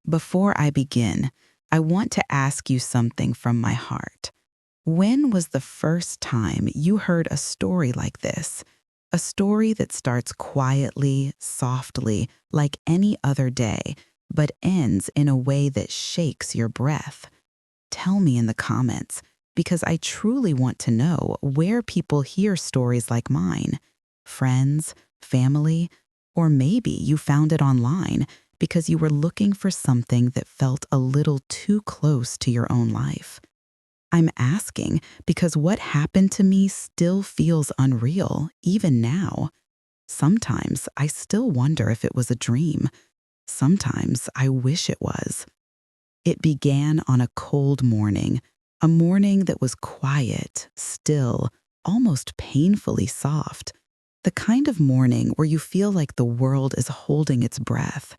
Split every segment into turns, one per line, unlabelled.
Before I begin, I want to ask you something from my heart. When was the first time you heard a story like this? A story that starts quietly, softly, like any other day, but ends in a way that shakes your breath. Tell me in the comments, because I truly want to know where people hear stories like mine. Friends, family, or maybe you found it online because you were looking for something that felt a little too close to your own life. I'm asking because what happened to me still feels unreal, even now. Sometimes I still wonder if it was a dream. Sometimes I wish it was. It began on a cold morning, a morning that was quiet, still, almost painfully soft. The kind of morning where you feel like the world is holding its breath.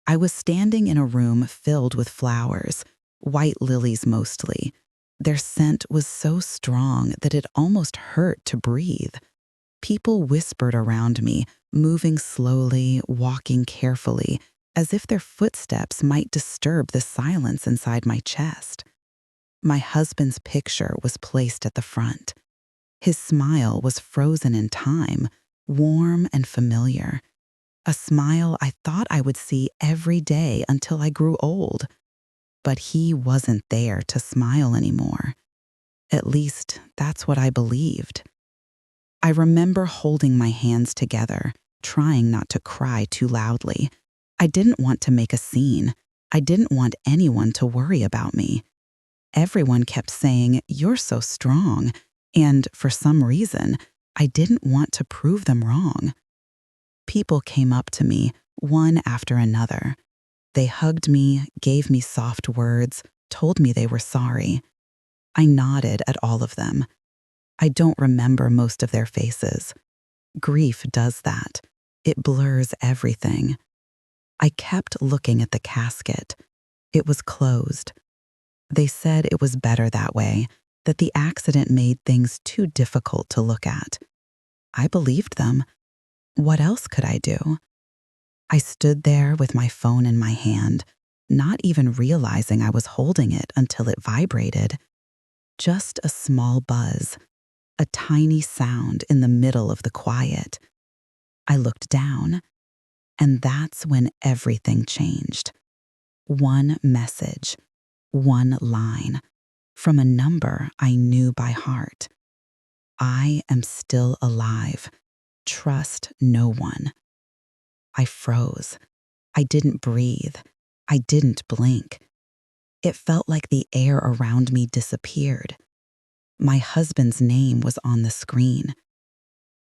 I was standing in a room filled with flowers, white lilies mostly. Their scent was so strong that it almost hurt to breathe. People whispered around me, moving slowly, walking carefully, as if their footsteps might disturb the silence inside my chest. My husband's picture was placed at the front. His smile was frozen in time, warm and familiar. A smile I thought I would see every day until I grew old. But he wasn't there to smile anymore. At least, that's what I believed. I remember holding my hands together, trying not to cry too loudly. I didn't want to make a scene. I didn't want anyone to worry about me. Everyone kept saying, "You're so strong," and for some reason, I didn't want to prove them wrong. People came up to me, one after another. They hugged me, gave me soft words, told me they were sorry. I nodded at all of them. I don't remember most of their faces. Grief does that. It blurs everything. I kept looking at the casket. It was closed. They said it was better that way, that the accident made things too difficult to look at. I believed them. What else could I do? I stood there with my phone in my hand, not even realizing I was holding it until it vibrated. Just a small buzz, a tiny sound in the middle of the quiet. I looked down, and that's when everything changed. One message, one line, from a number I knew by heart. I am still alive. Trust no one. I froze. I didn't breathe. I didn't blink. It felt like the air around me disappeared. My husband's name was on the screen.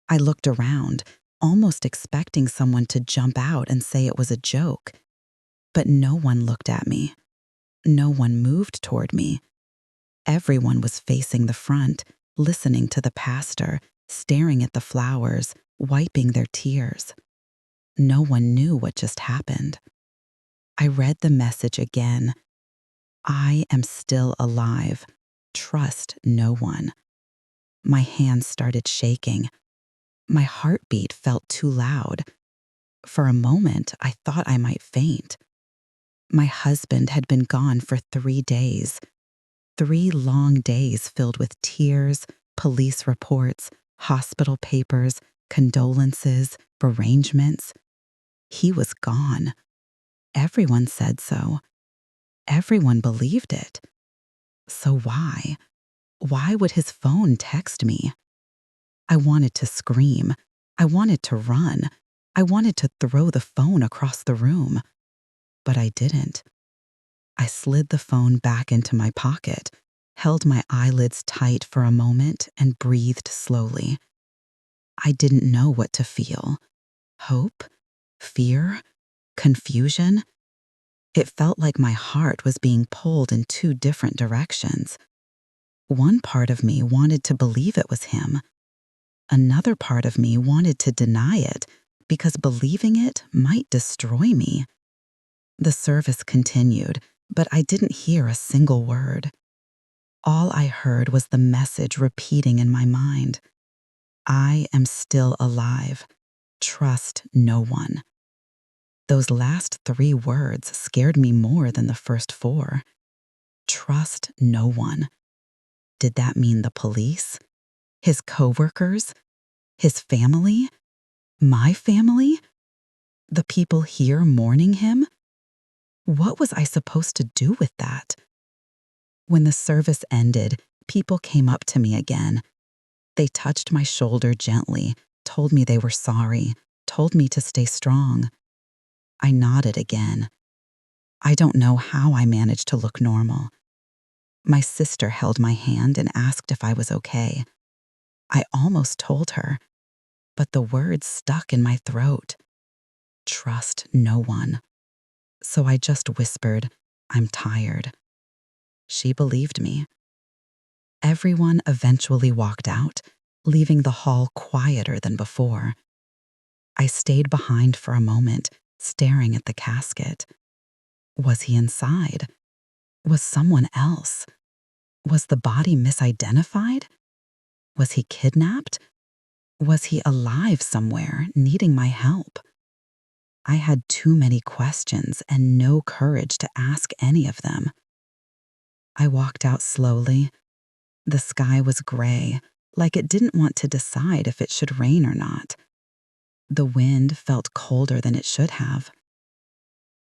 I looked around, almost expecting someone to jump out and say it was a joke. But no one looked at me. No one moved toward me. Everyone was facing the front, listening to the pastor, staring at the flowers, wiping their tears. No one knew what just happened. I read the message again. I am still alive. Trust no one. My hands started shaking. My heartbeat felt too loud. For a moment, I thought I might faint. My husband had been gone for 3 days. 3 long days filled with tears, police reports, hospital papers, condolences, arrangements. He was gone. Everyone said so. Everyone believed it. So why? Why would his phone text me? I wanted to scream. I wanted to run. I wanted to throw the phone across the room. But I didn't. I slid the phone back into my pocket, held my eyelids tight for a moment, and breathed slowly. I didn't know what to feel. Hope? Fear? Confusion? It felt like my heart was being pulled in 2 different directions. One part of me wanted to believe it was him. Another part of me wanted to deny it because believing it might destroy me. The service continued, but I didn't hear a single word. All I heard was the message repeating in my mind. I am still alive. Trust no one. Those last 3 words scared me more than the first 4. Trust no one. Did that mean the police? His coworkers? His family? My family? The people here mourning him? What was I supposed to do with that? When the service ended, people came up to me again. They touched my shoulder gently, told me they were sorry, told me to stay strong. I nodded again. I don't know how I managed to look normal. My sister held my hand and asked if I was okay. I almost told her, but the words stuck in my throat. Trust no one. So I just whispered, I'm tired. She believed me. Everyone eventually walked out, leaving the hall quieter than before. I stayed behind for a moment, staring at the casket. Was he inside? Was someone else? Was the body misidentified? Was he kidnapped? Was he alive somewhere, needing my help? I had too many questions and no courage to ask any of them. I walked out slowly. The sky was gray, like it didn't want to decide if it should rain or not. The wind felt colder than it should have.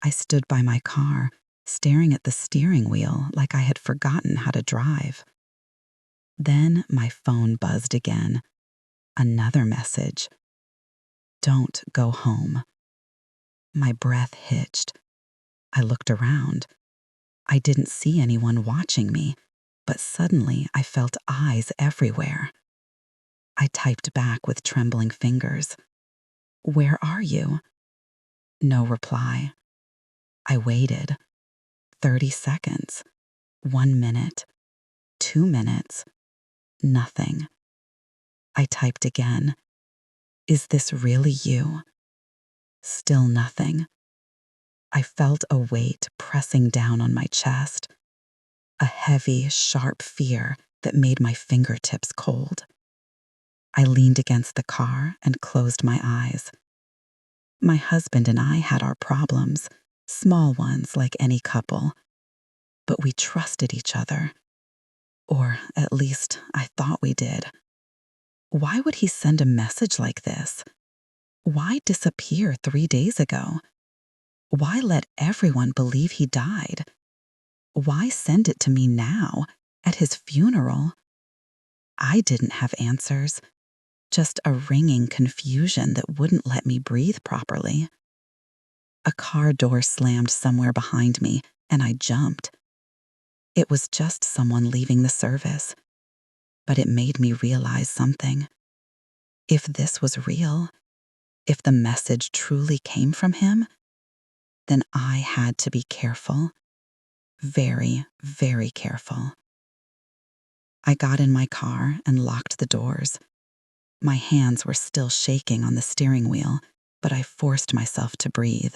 I stood by my car, staring at the steering wheel like I had forgotten how to drive. Then my phone buzzed again. Another message. Don't go home. My breath hitched. I looked around. I didn't see anyone watching me, but suddenly I felt eyes everywhere. I typed back with trembling fingers. Where are you? No reply. I waited. 30 seconds. 1 minute. 2 minutes. Nothing. I typed again. Is this really you? Still nothing. I felt a weight pressing down on my chest. A heavy, sharp fear that made my fingertips cold. I leaned against the car and closed my eyes. My husband and I had our problems, small ones like any couple. But we trusted each other. Or at least I thought we did. Why would he send a message like this? Why disappear 3 days ago? Why let everyone believe he died? Why send it to me now, at his funeral? I didn't have answers, just a ringing confusion that wouldn't let me breathe properly. A car door slammed somewhere behind me, and I jumped. It was just someone leaving the service, but it made me realize something. If this was real, if the message truly came from him, then I had to be careful. Very, very careful. I got in my car and locked the doors. My hands were still shaking on the steering wheel, but I forced myself to breathe.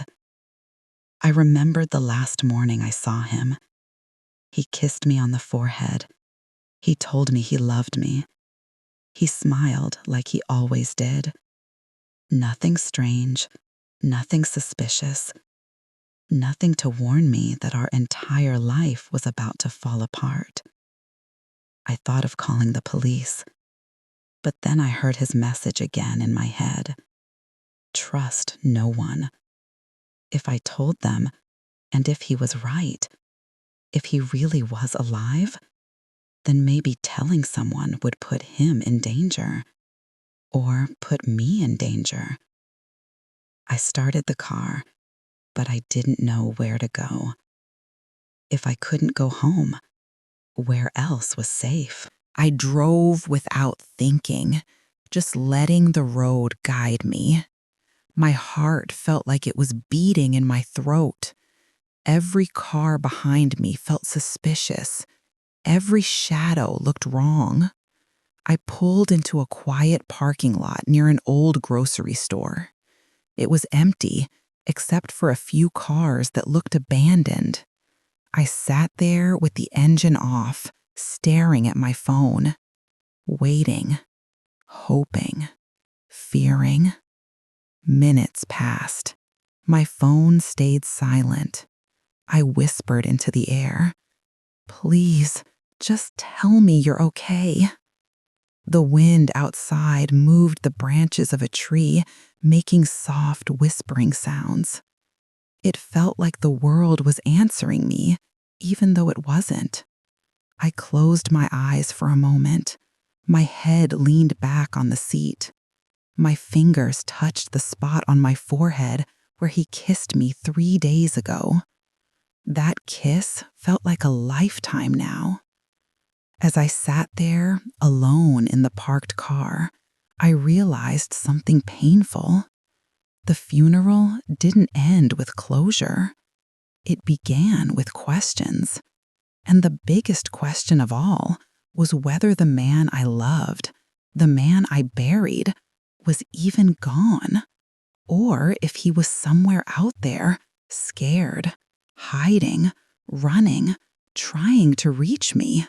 I remembered the last morning I saw him. He kissed me on the forehead. He told me he loved me. He smiled like he always did. Nothing strange, nothing suspicious, nothing to warn me that our entire life was about to fall apart. I thought of calling the police, but then I heard his message again in my head. Trust no one. If I told them, and if he was right, if he really was alive, then maybe telling someone would put him in danger, or put me in danger. I started the car, but I didn't know where to go. If I couldn't go home, where else was safe? I drove without thinking, just letting the road guide me. My heart felt like it was beating in my throat. Every car behind me felt suspicious. Every shadow looked wrong. I pulled into a quiet parking lot near an old grocery store. It was empty, except for a few cars that looked abandoned. I sat there with the engine off, staring at my phone, waiting, hoping, fearing. Minutes passed. My phone stayed silent. I whispered into the air, "Please, just tell me you're okay." The wind outside moved the branches of a tree, making soft whispering sounds. It felt like the world was answering me, even though it wasn't. I closed my eyes for a moment. My head leaned back on the seat. My fingers touched the spot on my forehead where he kissed me 3 days ago. That kiss felt like a lifetime now. As I sat there, alone in the parked car, I realized something painful. The funeral didn't end with closure. It began with questions. And the biggest question of all was whether the man I loved, the man I buried, was even gone, or if he was somewhere out there, scared, hiding, running, trying to reach me,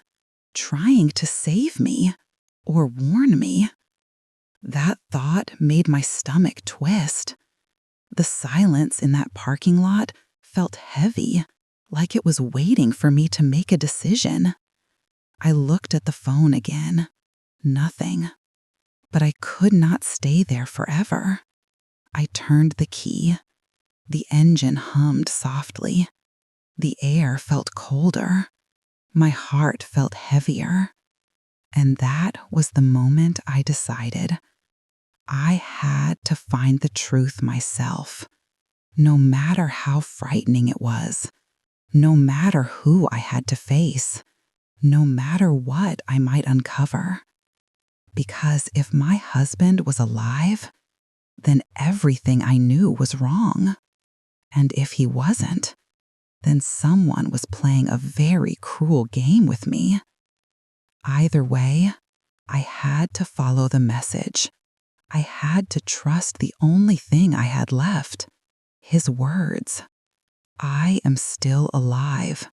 trying to save me or warn me. That thought made my stomach twist. The silence in that parking lot felt heavy, like it was waiting for me to make a decision. I looked at the phone again. Nothing. But I could not stay there forever. I turned the key. The engine hummed softly. The air felt colder. My heart felt heavier. And that was the moment I decided I had to find the truth myself, no matter how frightening it was, no matter who I had to face, no matter what I might uncover. Because if my husband was alive, then everything I knew was wrong. And if he wasn't, then someone was playing a very cruel game with me. Either way, I had to follow the message. I had to trust the only thing I had left, his words. I am still alive.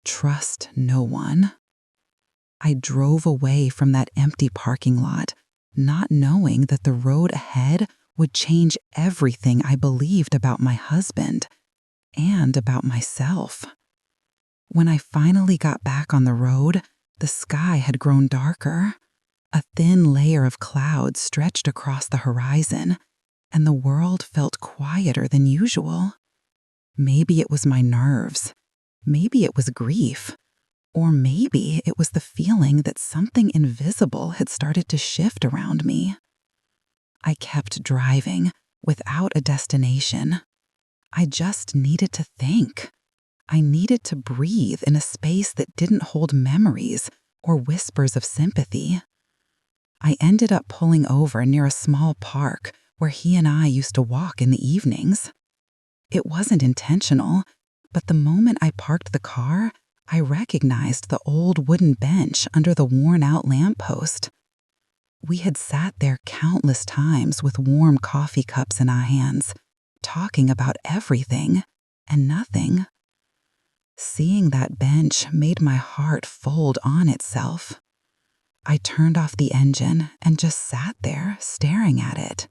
Trust no one. I drove away from that empty parking lot, not knowing that the road ahead would change everything I believed about my husband and about myself. When I finally got back on the road, the sky had grown darker. A thin layer of clouds stretched across the horizon, and the world felt quieter than usual. Maybe it was my nerves. Maybe it was grief. Or maybe it was the feeling that something invisible had started to shift around me. I kept driving without a destination. I just needed to think. I needed to breathe in a space that didn't hold memories or whispers of sympathy. I ended up pulling over near a small park where he and I used to walk in the evenings. It wasn't intentional, but the moment I parked the car, I recognized the old wooden bench under the worn-out lamppost. We had sat there countless times with warm coffee cups in our hands, talking about everything and nothing. Seeing that bench made my heart fold on itself. I turned off the engine and just sat there staring at it.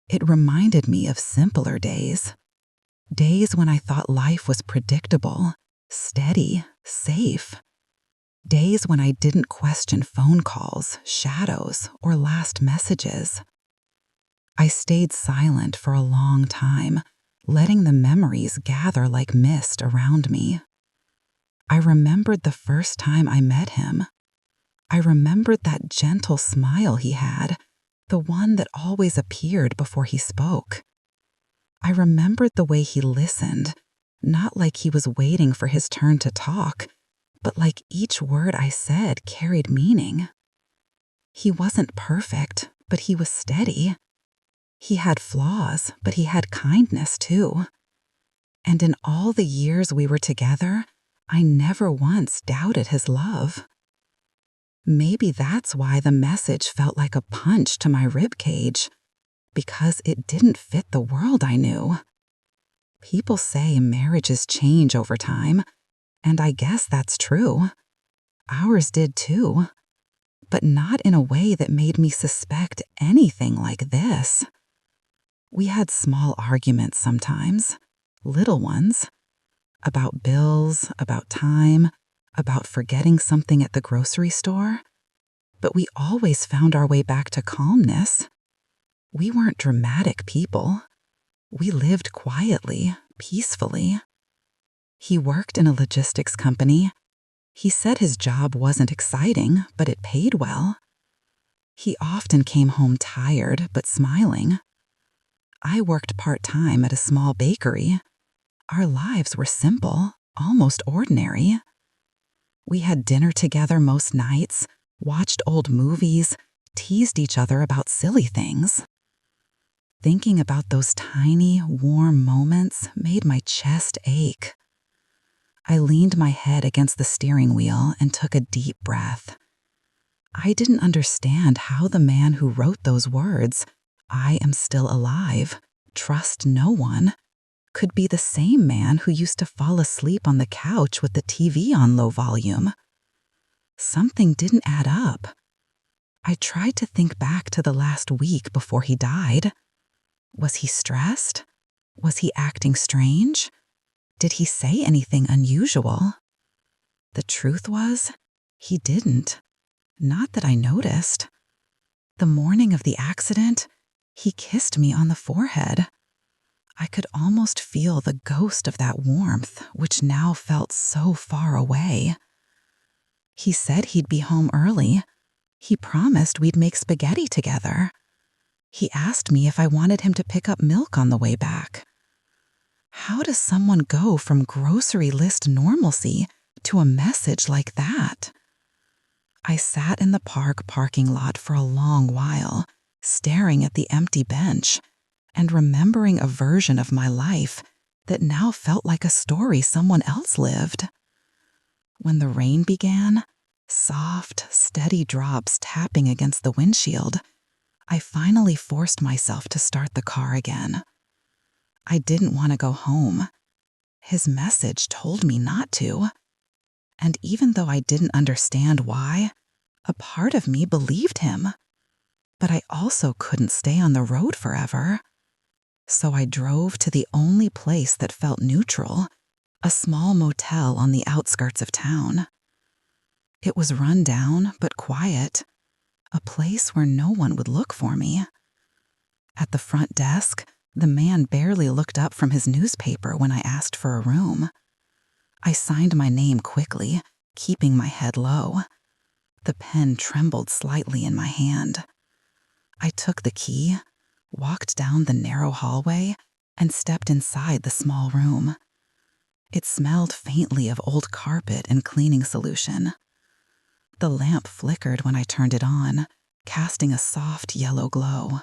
It reminded me of simpler days. Days when I thought life was predictable, steady, safe. Days when I didn't question phone calls, shadows, or last messages. I stayed silent for a long time, letting the memories gather like mist around me. I remembered the first time I met him. I remembered that gentle smile he had, the one that always appeared before he spoke. I remembered the way he listened, not like he was waiting for his turn to talk, but like each word I said carried meaning. He wasn't perfect, but he was steady. He had flaws, but he had kindness too. And in all the years we were together, I never once doubted his love. Maybe that's why the message felt like a punch to my ribcage, because it didn't fit the world I knew. People say marriages change over time, and I guess that's true. Ours did too, but not in a way that made me suspect anything like this. We had small arguments sometimes, little ones, about bills, about time, about forgetting something at the grocery store. But we always found our way back to calmness. We weren't dramatic people. We lived quietly, peacefully. He worked in a logistics company. He said his job wasn't exciting, but it paid well. He often came home tired, but smiling. I worked part-time at a small bakery. Our lives were simple, almost ordinary. We had dinner together most nights, watched old movies, teased each other about silly things. Thinking about those tiny, warm moments made my chest ache. I leaned my head against the steering wheel and took a deep breath. I didn't understand how the man who wrote those words, "I am still alive, trust no one," could be the same man who used to fall asleep on the couch with the TV on low volume. Something didn't add up. I tried to think back to the last week before he died. Was he stressed? Was he acting strange? Did he say anything unusual? The truth was, he didn't. Not that I noticed. The morning of the accident, he kissed me on the forehead. I could almost feel the ghost of that warmth, which now felt so far away. He said he'd be home early. He promised we'd make spaghetti together. He asked me if I wanted him to pick up milk on the way back. How does someone go from grocery list normalcy to a message like that? I sat in the parking lot for a long while, staring at the empty bench and remembering a version of my life that now felt like a story someone else lived. When the rain began, soft, steady drops tapping against the windshield, I finally forced myself to start the car again. I didn't want to go home. His message told me not to. And even though I didn't understand why, a part of me believed him. But I also couldn't stay on the road forever. So I drove to the only place that felt neutral, a small motel on the outskirts of town. It was run down but quiet, a place where no one would look for me. At the front desk, the man barely looked up from his newspaper when I asked for a room. I signed my name quickly, keeping my head low. The pen trembled slightly in my hand. I took the key, walked down the narrow hallway, and stepped inside the small room. It smelled faintly of old carpet and cleaning solution. The lamp flickered when I turned it on, casting a soft yellow glow.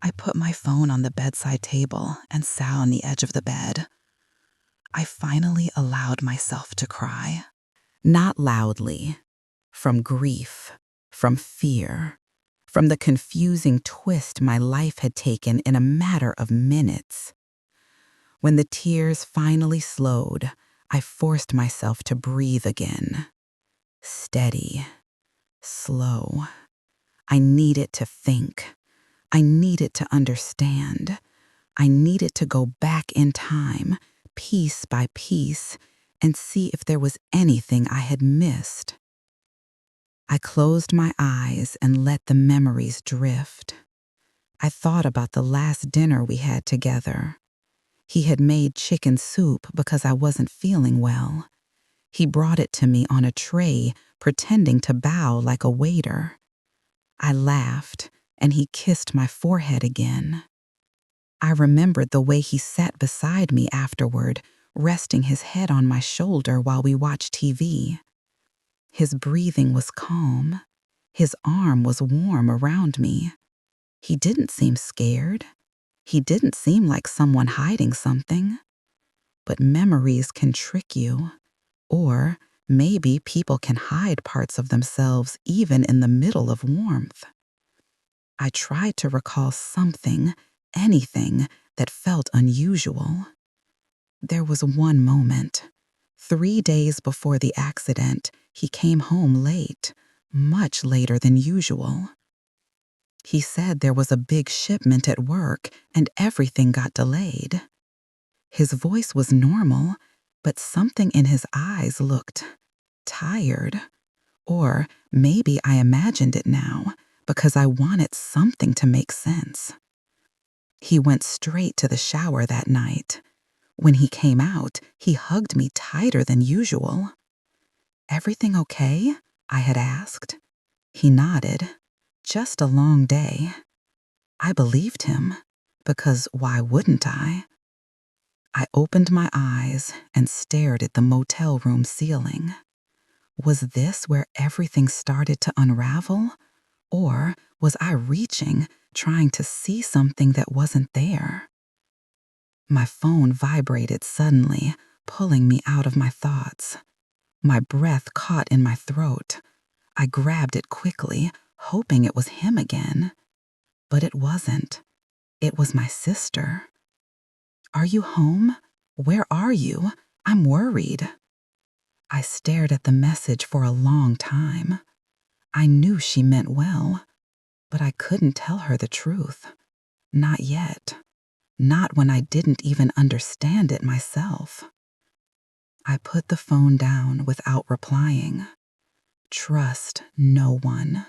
I put my phone on the bedside table and sat on the edge of the bed. I finally allowed myself to cry. Not loudly. From grief, from fear, from the confusing twist my life had taken in a matter of minutes. When the tears finally slowed, I forced myself to breathe again. Steady, slow. I needed to think. I needed to understand. I needed to go back in time, piece by piece, and see if there was anything I had missed. I closed my eyes and let the memories drift. I thought about the last dinner we had together. He had made chicken soup because I wasn't feeling well. He brought it to me on a tray, pretending to bow like a waiter. I laughed, and he kissed my forehead again. I remembered the way he sat beside me afterward, resting his head on my shoulder while we watched TV. His breathing was calm. His arm was warm around me. He didn't seem scared. He didn't seem like someone hiding something. But memories can trick you. Or maybe people can hide parts of themselves even in the middle of warmth. I tried to recall something, anything, that felt unusual. There was one moment. 3 days before the accident, he came home late, much later than usual. He said there was a big shipment at work and everything got delayed. His voice was normal, but something in his eyes looked tired. Or maybe I imagined it now because I wanted something to make sense. He went straight to the shower that night. When he came out, he hugged me tighter than usual. "Everything okay?" I had asked. He nodded. "Just a long day." I believed him, because why wouldn't I? I opened my eyes and stared at the motel room ceiling. Was this where everything started to unravel? Or was I reaching, trying to see something that wasn't there? My phone vibrated suddenly, pulling me out of my thoughts. My breath caught in my throat. I grabbed it quickly, hoping it was him again. But it wasn't. It was my sister. "Are you home? Where are you? I'm worried." I stared at the message for a long time. I knew she meant well, but I couldn't tell her the truth. Not yet. Not when I didn't even understand it myself. I put the phone down without replying. Trust no one.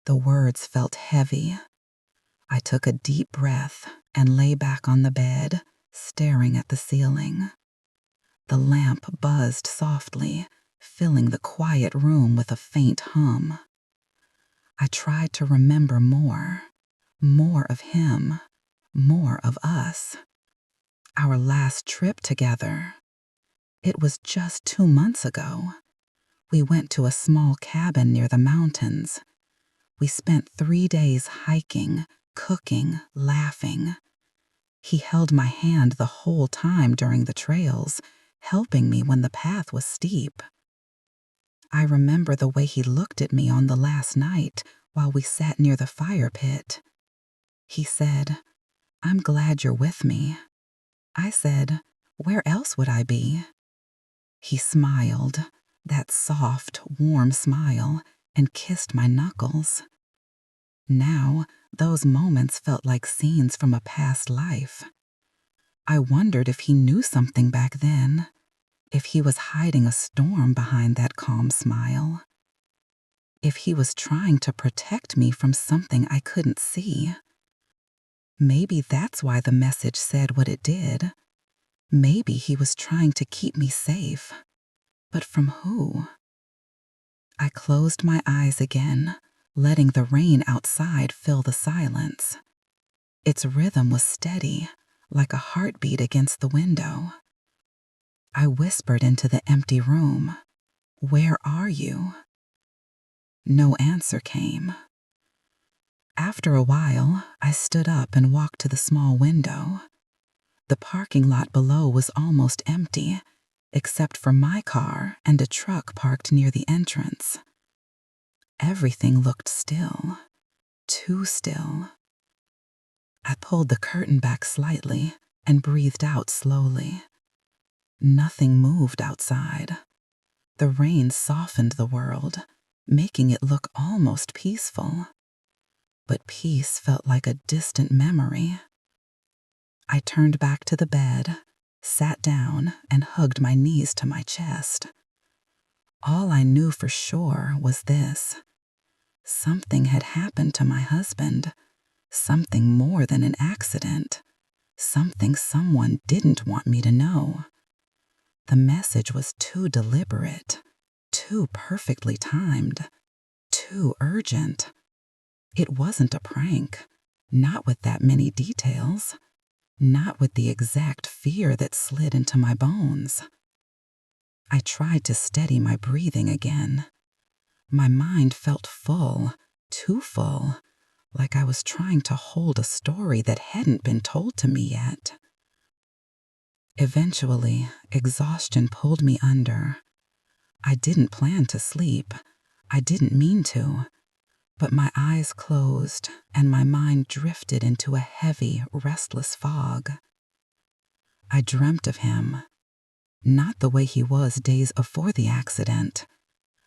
The words felt heavy. I took a deep breath and lay back on the bed, staring at the ceiling. The lamp buzzed softly, filling the quiet room with a faint hum. I tried to remember more of him, more of us. Our last trip together. It was just 2 months ago. We went to a small cabin near the mountains. We spent 3 days hiking, cooking, laughing. He held my hand the whole time during the trails, helping me when the path was steep. I remember the way he looked at me on the last night while we sat near the fire pit. He said, "I'm glad you're with me." I said, "Where else would I be?" He smiled, that soft, warm smile, and kissed my knuckles. Now, those moments felt like scenes from a past life. I wondered if he knew something back then, if he was hiding a storm behind that calm smile, if he was trying to protect me from something I couldn't see. Maybe that's why the message said what it did. Maybe he was trying to keep me safe. But from who? I closed my eyes again, letting the rain outside fill the silence. Its rhythm was steady, like a heartbeat against the window. I whispered into the empty room, "Where are you?" No answer came. After a while, I stood up and walked to the small window. The parking lot below was almost empty, except for my car and a truck parked near the entrance. Everything looked still, too still. I pulled the curtain back slightly and breathed out slowly. Nothing moved outside. The rain softened the world, making it look almost peaceful. But peace felt like a distant memory. I turned back to the bed, sat down, and hugged my knees to my chest. All I knew for sure was this. Something had happened to my husband. Something more than an accident. Something someone didn't want me to know. The message was too deliberate, too perfectly timed, too urgent. It wasn't a prank, not with that many details, not with the exact fear that slid into my bones. I tried to steady my breathing again. My mind felt full, too full, like I was trying to hold a story that hadn't been told to me yet. Eventually, exhaustion pulled me under. I didn't plan to sleep. I didn't mean to. But my eyes closed and my mind drifted into a heavy, restless fog. I dreamt of him. Not the way he was days before the accident,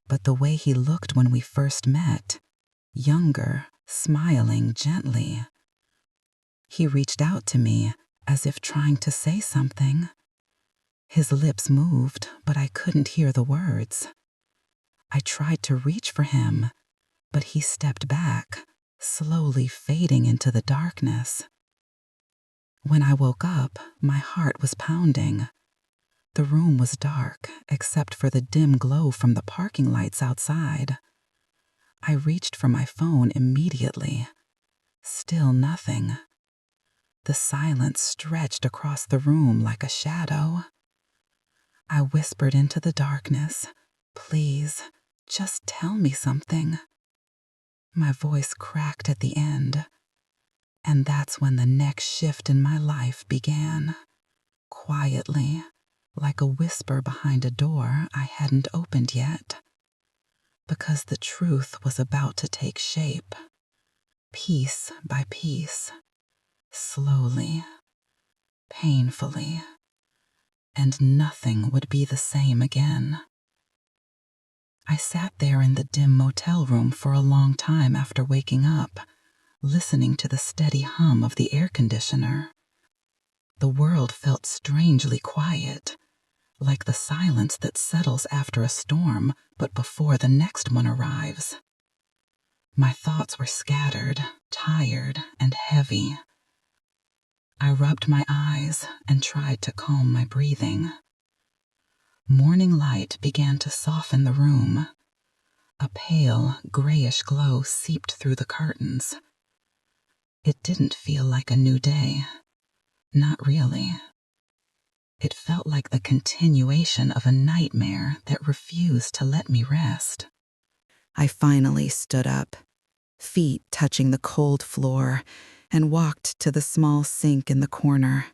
but the way he looked when we first met. Younger, smiling gently. He reached out to me as if trying to say something. His lips moved, but I couldn't hear the words. I tried to reach for him, but he stepped back, slowly fading into the darkness. When I woke up, my heart was pounding. The room was dark, except for the dim glow from the parking lights outside. I reached for my phone immediately. Still nothing. The silence stretched across the room like a shadow. I whispered into the darkness, "Please, just tell me something." My voice cracked at the end, and that's when the next shift in my life began. Quietly, like a whisper behind a door I hadn't opened yet. Because the truth was about to take shape, piece by piece, slowly, painfully, and nothing would be the same again. I sat there in the dim motel room for a long time after waking up, listening to the steady hum of the air conditioner. The world felt strangely quiet, like the silence that settles after a storm but before the next one arrives. My thoughts were scattered, tired, and heavy. I rubbed my eyes and tried to calm my breathing. Morning light began to soften the room. A pale, grayish glow seeped through the curtains. It didn't feel like a new day. Not really. It felt like the continuation of a nightmare that refused to let me rest. I finally stood up, feet touching the cold floor, and walked to the small sink in the corner.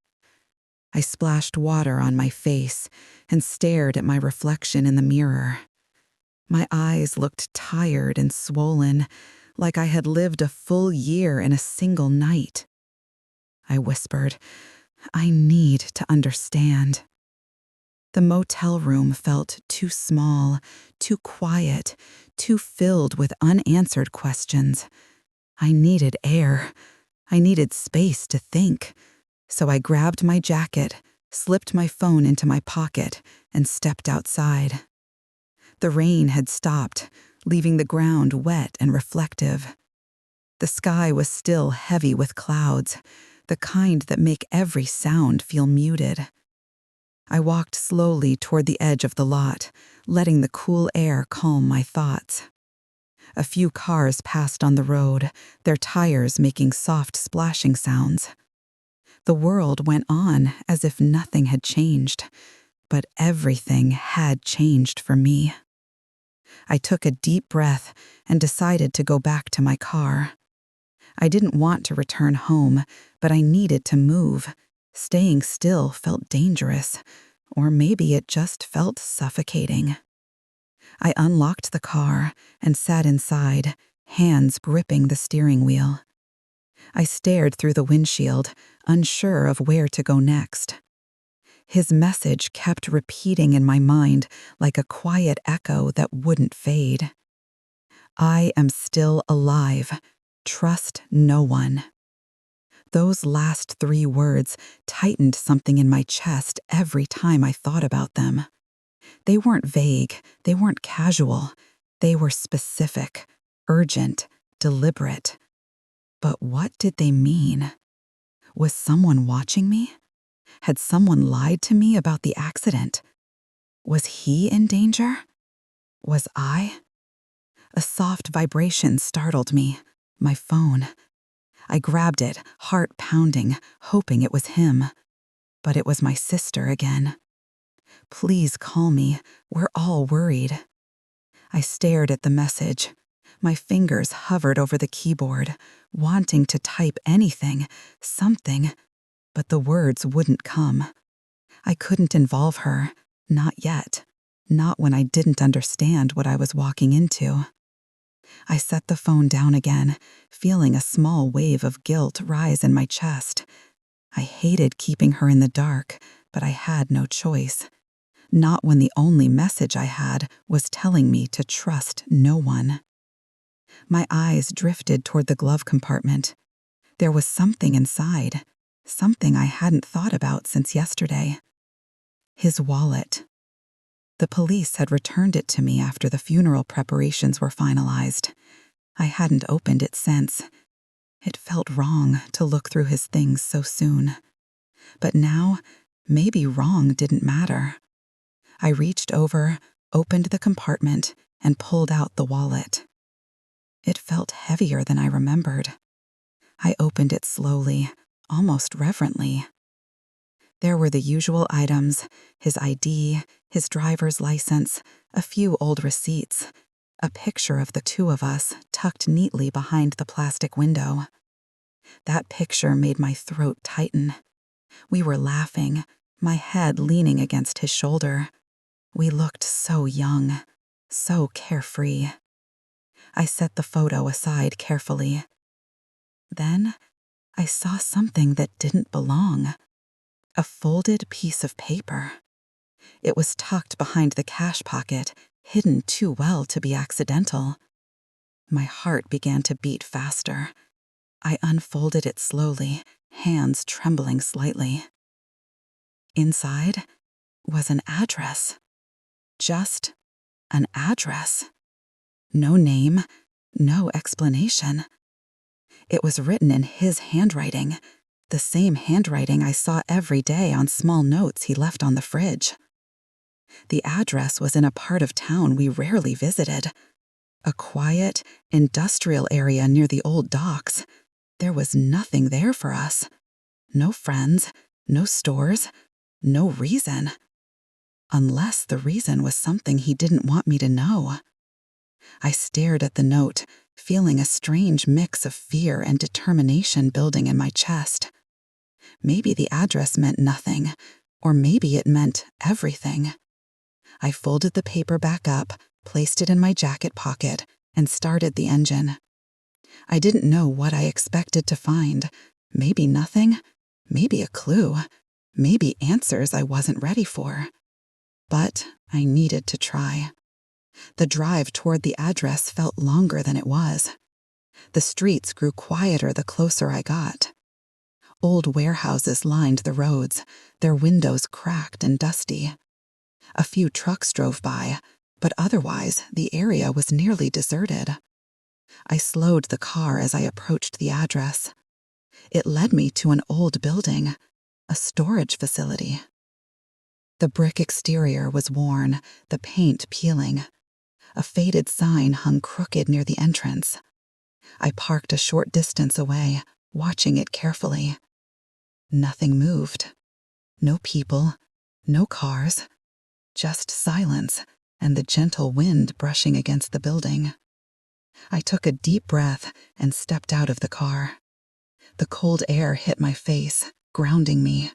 I splashed water on my face and stared at my reflection in the mirror. My eyes looked tired and swollen, like I had lived a full year in a single night. I whispered, "I need to understand." The motel room felt too small, too quiet, too filled with unanswered questions. I needed air. I needed space to think. So I grabbed my jacket, slipped my phone into my pocket, and stepped outside. The rain had stopped, leaving the ground wet and reflective. The sky was still heavy with clouds, the kind that make every sound feel muted. I walked slowly toward the edge of the lot, letting the cool air calm my thoughts. A few cars passed on the road, their tires making soft splashing sounds. The world went on as if nothing had changed, but everything had changed for me. I took a deep breath and decided to go back to my car. I didn't want to return home, but I needed to move. Staying still felt dangerous, or maybe it just felt suffocating. I unlocked the car and sat inside, hands gripping the steering wheel. I stared through the windshield, unsure of where to go next. His message kept repeating in my mind like a quiet echo that wouldn't fade. I am still alive. Trust no one. Those last 3 words tightened something in my chest every time I thought about them. They weren't vague, they weren't casual. They were specific, urgent, deliberate. But what did they mean? Was someone watching me? Had someone lied to me about the accident? Was he in danger? Was I? A soft vibration startled me. My phone. I grabbed it, heart pounding, hoping it was him. But it was my sister again. "Please call me. We're all worried." I stared at the message. My fingers hovered over the keyboard, wanting to type anything, something, but the words wouldn't come. I couldn't involve her, not yet, not when I didn't understand what I was walking into. I set the phone down again, feeling a small wave of guilt rise in my chest. I hated keeping her in the dark, but I had no choice. Not when the only message I had was telling me to trust no one. My eyes drifted toward the glove compartment. There was something inside, something I hadn't thought about since yesterday. His wallet. The police had returned it to me after the funeral preparations were finalized. I hadn't opened it since. It felt wrong to look through his things so soon. But now, maybe wrong didn't matter. I reached over, opened the compartment, and pulled out the wallet. It felt heavier than I remembered. I opened it slowly, almost reverently. There were the usual items: his ID, his driver's license, a few old receipts, a picture of the two of us tucked neatly behind the plastic window. That picture made my throat tighten. We were laughing, my head leaning against his shoulder. We looked so young, so carefree. I set the photo aside carefully. Then I saw something that didn't belong. A folded piece of paper. It was tucked behind the cash pocket, hidden too well to be accidental. My heart began to beat faster. I unfolded it slowly, hands trembling slightly. Inside was an address. Just an address. No name, no explanation. It was written in his handwriting, the same handwriting I saw every day on small notes he left on the fridge. The address was in a part of town we rarely visited. A quiet, industrial area near the old docks. There was nothing there for us. No friends, no stores, no reason. Unless the reason was something he didn't want me to know. I stared at the note, feeling a strange mix of fear and determination building in my chest. Maybe the address meant nothing, or maybe it meant everything. I folded the paper back up, placed it in my jacket pocket, and started the engine. I didn't know what I expected to find. Maybe nothing, maybe a clue, maybe answers I wasn't ready for. But I needed to try. The drive toward the address felt longer than it was. The streets grew quieter the closer I got. Old warehouses lined the roads, their windows cracked and dusty. A few trucks drove by, but otherwise the area was nearly deserted. I slowed the car as I approached the address. It led me to an old building, a storage facility. The brick exterior was worn, the paint peeling. A faded sign hung crooked near the entrance. I parked a short distance away, watching it carefully. Nothing moved. No people, no cars, just silence and the gentle wind brushing against the building. I took a deep breath and stepped out of the car. The cold air hit my face, grounding me.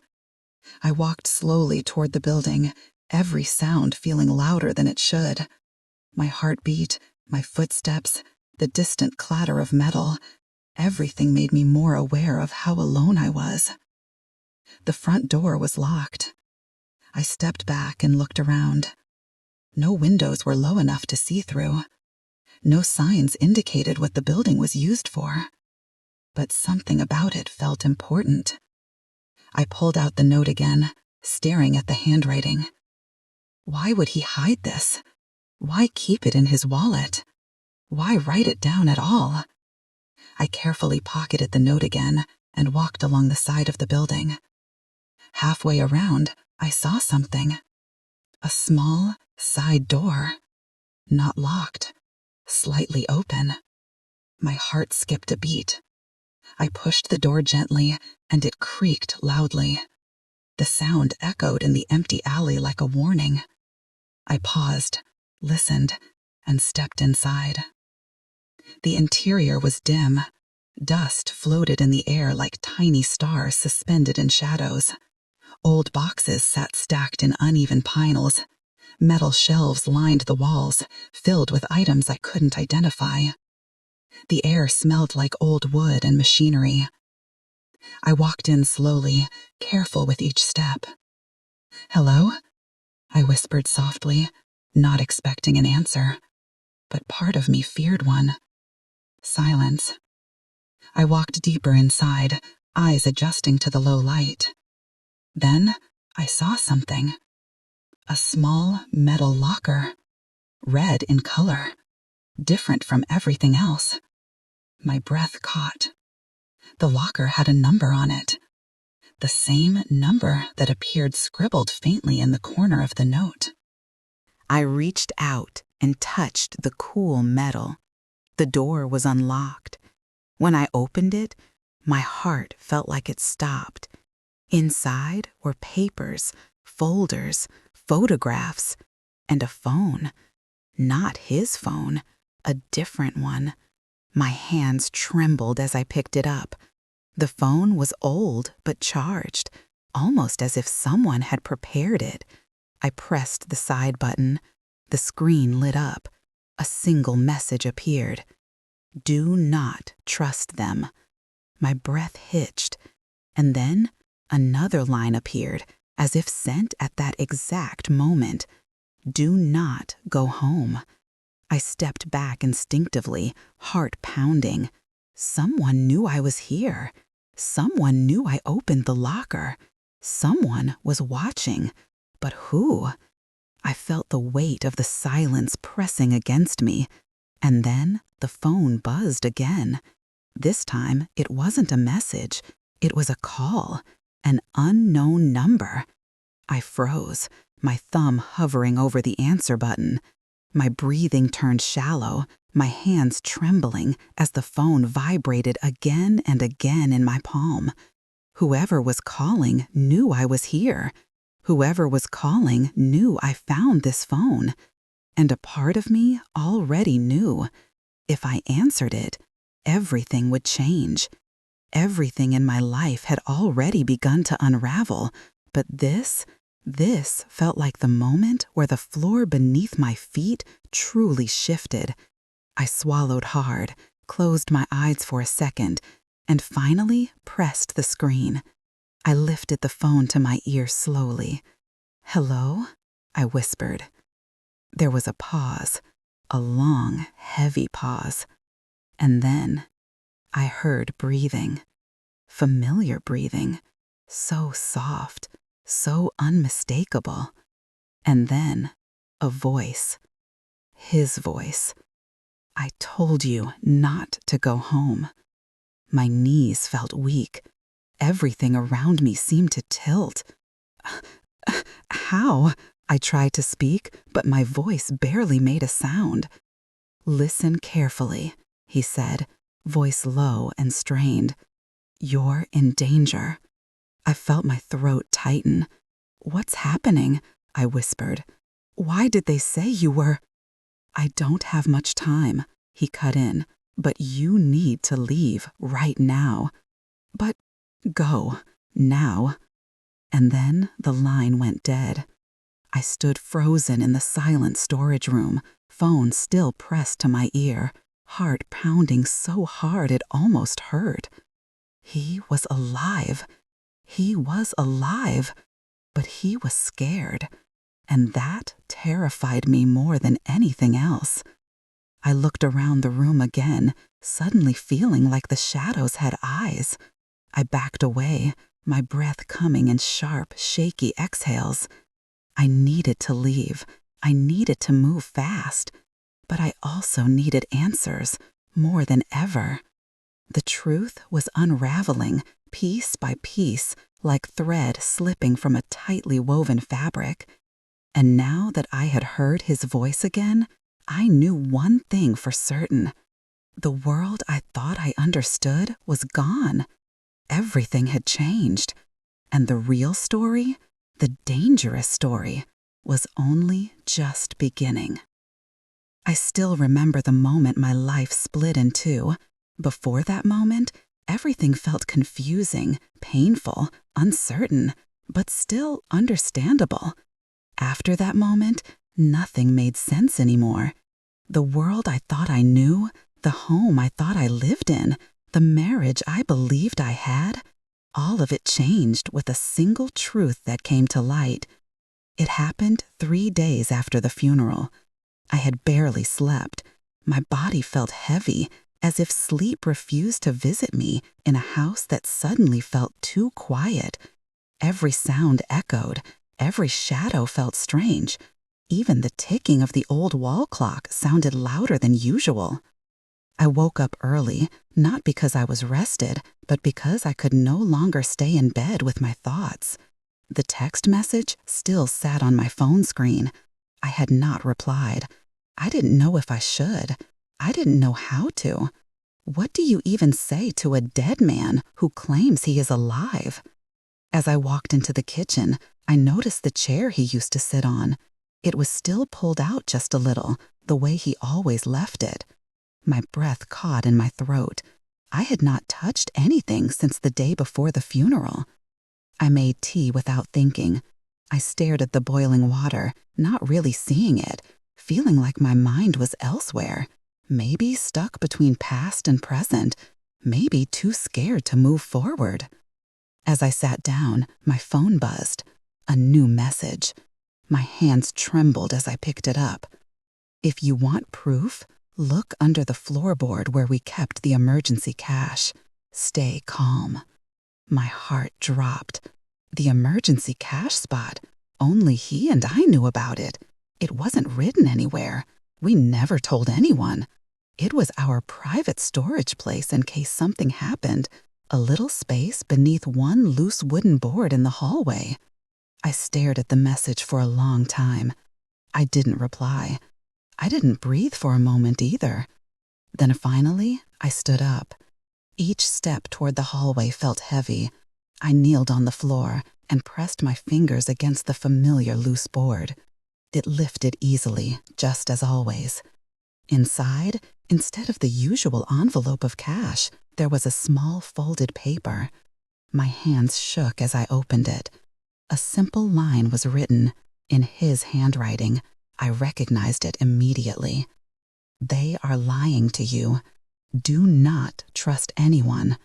I walked slowly toward the building, every sound feeling louder than it should. My heartbeat, my footsteps, the distant clatter of metal, everything made me more aware of how alone I was. The front door was locked. I stepped back and looked around. No windows were low enough to see through. No signs indicated what the building was used for. But something about it felt important. I pulled out the note again, staring at the handwriting. Why would he hide this? Why keep it in his wallet? Why write it down at all? I carefully pocketed the note again and walked along the side of the building. Halfway around, I saw something. A small side door. Not locked. Slightly open. My heart skipped a beat. I pushed the door gently, and it creaked loudly. The sound echoed in the empty alley like a warning. I paused, listened, and stepped inside. The interior was dim. Dust floated in the air like tiny stars suspended in shadows. Old boxes sat stacked in uneven piles. Metal shelves lined the walls, filled with items I couldn't identify. The air smelled like old wood and machinery. I walked in slowly, careful with each step. "Hello?" I whispered softly, not expecting an answer. But part of me feared one. Silence. I walked deeper inside, eyes adjusting to the low light. Then I saw something. A small metal locker, red in color, different from everything else. My breath caught. The locker had a number on it, the same number that appeared scribbled faintly in the corner of the note. I reached out and touched the cool metal. The door was unlocked. When I opened it, my heart felt like it stopped. Inside were papers, folders, photographs, and a phone. Not his phone, a different one. My hands trembled as I picked it up. The phone was old but charged, almost as if someone had prepared it. I pressed the side button. The screen lit up. A single message appeared. Do not trust them. My breath hitched, and then another line appeared, as if sent at that exact moment. Do not go home. I stepped back instinctively, heart pounding. Someone knew I was here. Someone knew I opened the locker. Someone was watching. But who? I felt the weight of the silence pressing against me. And then the phone buzzed again. This time, it wasn't a message. It was a call, an unknown number. I froze, my thumb hovering over the answer button. My breathing turned shallow, my hands trembling as the phone vibrated again and again in my palm. Whoever was calling knew I was here. Whoever was calling knew I found this phone. And a part of me already knew. If I answered it, everything would change. Everything in my life had already begun to unravel, but this felt like the moment where the floor beneath my feet truly shifted. I swallowed hard, closed my eyes for a second, and finally pressed the screen. I lifted the phone to my ear slowly. "Hello?" I whispered. There was a pause, a long, heavy pause. And then I heard breathing. Familiar breathing. So soft, so unmistakable. And then a voice. His voice. "I told you not to go home." My knees felt weak. Everything around me seemed to tilt. "How?" I tried to speak, but my voice barely made a sound. "Listen carefully," he said, voice low and strained. "You're in danger." I felt my throat tighten. "What's happening?" I whispered. "Why did they say you were—" "I don't have much time," he cut in, "but you need to leave right now." "But go, now." And then the line went dead. I stood frozen in the silent storage room, phone still pressed to my ear, heart pounding so hard it almost hurt. He was alive. He was alive. But he was scared, and that terrified me more than anything else. I looked around the room again, suddenly feeling like the shadows had eyes. I backed away, my breath coming in sharp, shaky exhales. I needed to leave. I needed to move fast. But I also needed answers, more than ever. The truth was unraveling, piece by piece, like thread slipping from a tightly woven fabric. And now that I had heard his voice again, I knew one thing for certain. The world I thought I understood was gone. Everything had changed. And the real story, the dangerous story, was only just beginning. I still remember the moment my life split in two. Before that moment, everything felt confusing, painful, uncertain, but still understandable. After that moment, nothing made sense anymore. The world I thought I knew, the home I thought I lived in, the marriage I believed I had, all of it changed with a single truth that came to light. It happened 3 days after the funeral. I had barely slept. My body felt heavy, as if sleep refused to visit me in a house that suddenly felt too quiet. Every sound echoed, every shadow felt strange. Even the ticking of the old wall clock sounded louder than usual. I woke up early, not because I was rested, but because I could no longer stay in bed with my thoughts. The text message still sat on my phone screen. I had not replied. I didn't know if I should. I didn't know how to. What do you even say to a dead man who claims he is alive? As I walked into the kitchen, I noticed the chair he used to sit on. It was still pulled out just a little, the way he always left it. My breath caught in my throat. I had not touched anything since the day before the funeral. I made tea without thinking. I stared at the boiling water, not really seeing it, feeling like my mind was elsewhere, maybe stuck between past and present, maybe too scared to move forward. As I sat down, my phone buzzed. A new message. My hands trembled as I picked it up. If you want proof, look under the floorboard where we kept the emergency cash. Stay calm. My heart dropped. The emergency cash spot. Only he and I knew about it. It wasn't written anywhere. We never told anyone. It was our private storage place in case something happened. A little space beneath one loose wooden board in the hallway. I stared at the message for a long time. I didn't reply. I didn't breathe for a moment either. Then finally, I stood up. Each step toward the hallway felt heavy. I kneeled on the floor and pressed my fingers against the familiar loose board. It lifted easily, just as always. Inside, instead of the usual envelope of cash, there was a small folded paper. My hands shook as I opened it. A simple line was written, in his handwriting. I recognized it immediately. They are lying to you. Do not trust anyone.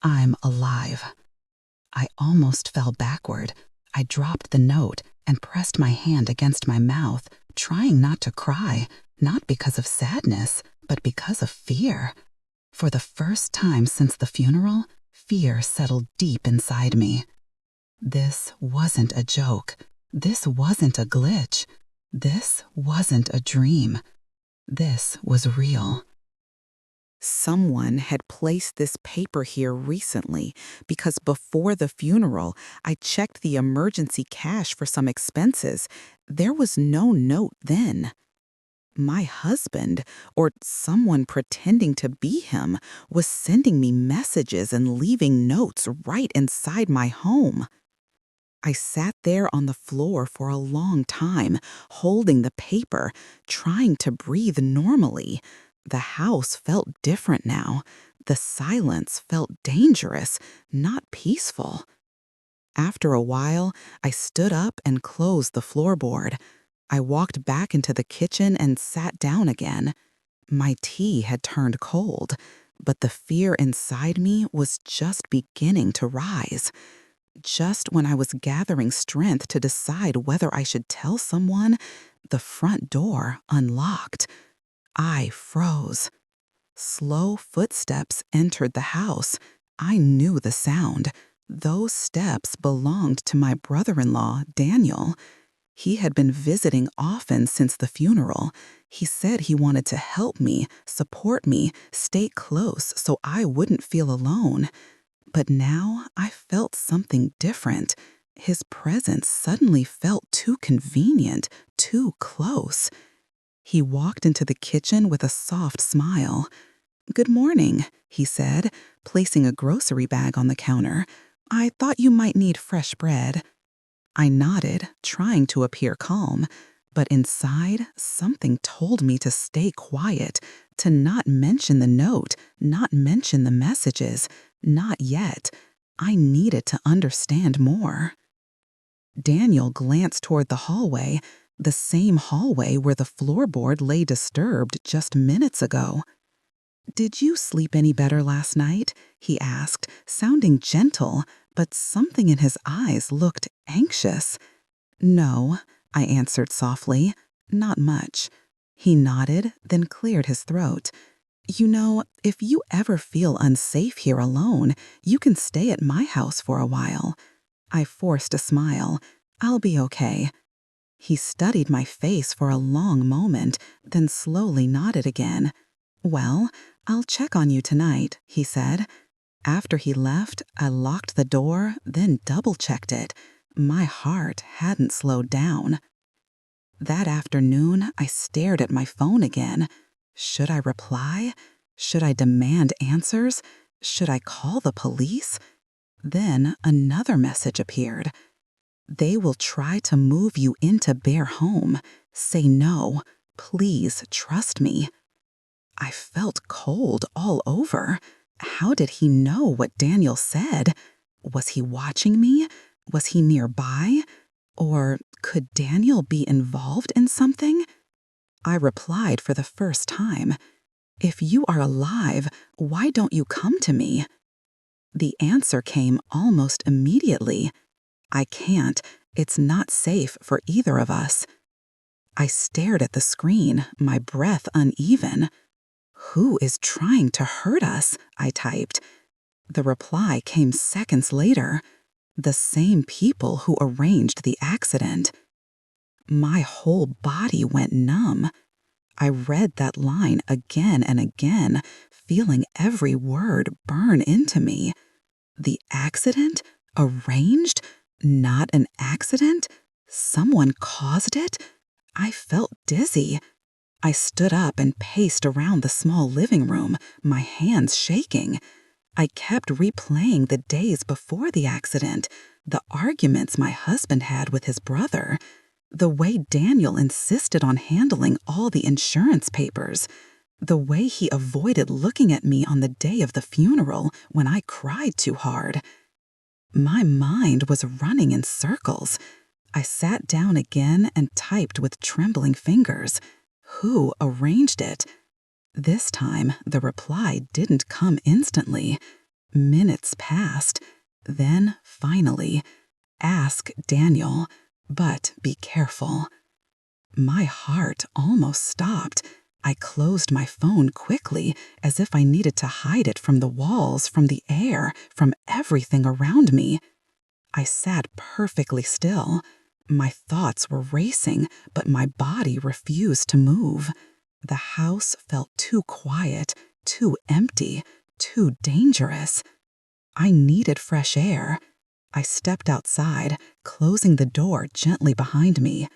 I'm alive. I almost fell backward. I dropped the note and pressed my hand against my mouth, trying not to cry, not because of sadness, but because of fear. For the first time since the funeral, fear settled deep inside me. This wasn't a joke. This wasn't a glitch. This wasn't a dream. This was real. Someone had placed this paper here recently because before the funeral, I checked the emergency cash for some expenses. There was no note then. My husband, or someone pretending to be him, was sending me messages and leaving notes right inside my home. I sat there on the floor for a long time, holding the paper, trying to breathe normally. The house felt different now. The silence felt dangerous, not peaceful. After a while, I stood up and closed the floorboard. I walked back into the kitchen and sat down again. My tea had turned cold, but the fear inside me was just beginning to rise. Just when I was gathering strength to decide whether I should tell someone, the front door unlocked. I froze. Slow footsteps entered the house. I knew the sound. Those steps belonged to my brother-in-law, Daniel. He had been visiting often since the funeral. He said he wanted to help me, support me, stay close so I wouldn't feel alone. But now I felt something different. His presence suddenly felt too convenient, too close. He walked into the kitchen with a soft smile. "Good morning," he said, placing a grocery bag on the counter. "I thought you might need fresh bread." I nodded, trying to appear calm, but inside, something told me to stay quiet, to not mention the note, not mention the messages, not yet. I needed to understand more. Daniel glanced toward the hallway, the same hallway where the floorboard lay disturbed just minutes ago. "Did you sleep any better last night?" he asked, sounding gentle, but something in his eyes looked anxious. "No," I answered softly, "not much." He nodded, then cleared his throat. If you ever feel unsafe here alone, you can stay at my house for a while. I forced a smile. I'll be okay. He studied my face for a long moment, then slowly nodded again. Well, I'll check on you tonight, he said. After he left, I locked the door, then double-checked it. My heart hadn't slowed down. That afternoon, I stared at my phone again. Should I reply? Should I demand answers? Should I call the police? Then another message appeared. They will try to move you into their home. Say no. Please trust me. I felt cold all over. How did he know what Daniel said? Was he watching me? Was he nearby? Or could Daniel be involved in something? I replied for the first time. If you are alive, why don't you come to me? The answer came almost immediately. I can't. It's not safe for either of us. I stared at the screen, my breath uneven. Who is trying to hurt us? I typed. The reply came seconds later. The same people who arranged the accident. My whole body went numb. I read that line again and again, feeling every word burn into me. The accident? Arranged? Not an accident? Someone caused it? I felt dizzy. I stood up and paced around the small living room, my hands shaking. I kept replaying the days before the accident, the arguments my husband had with his brother, the way Daniel insisted on handling all the insurance papers, the way he avoided looking at me on the day of the funeral when I cried too hard. My mind was running in circles. I sat down again and typed with trembling fingers. Who arranged it? This time, the reply didn't come instantly. Minutes passed. Then, finally, ask Daniel, but be careful. My heart almost stopped. I closed my phone quickly, as if I needed to hide it from the walls, from the air, from everything around me. I sat perfectly still. My thoughts were racing, but my body refused to move. The house felt too quiet, too empty, too dangerous. I needed fresh air. I stepped outside, closing the door gently behind me.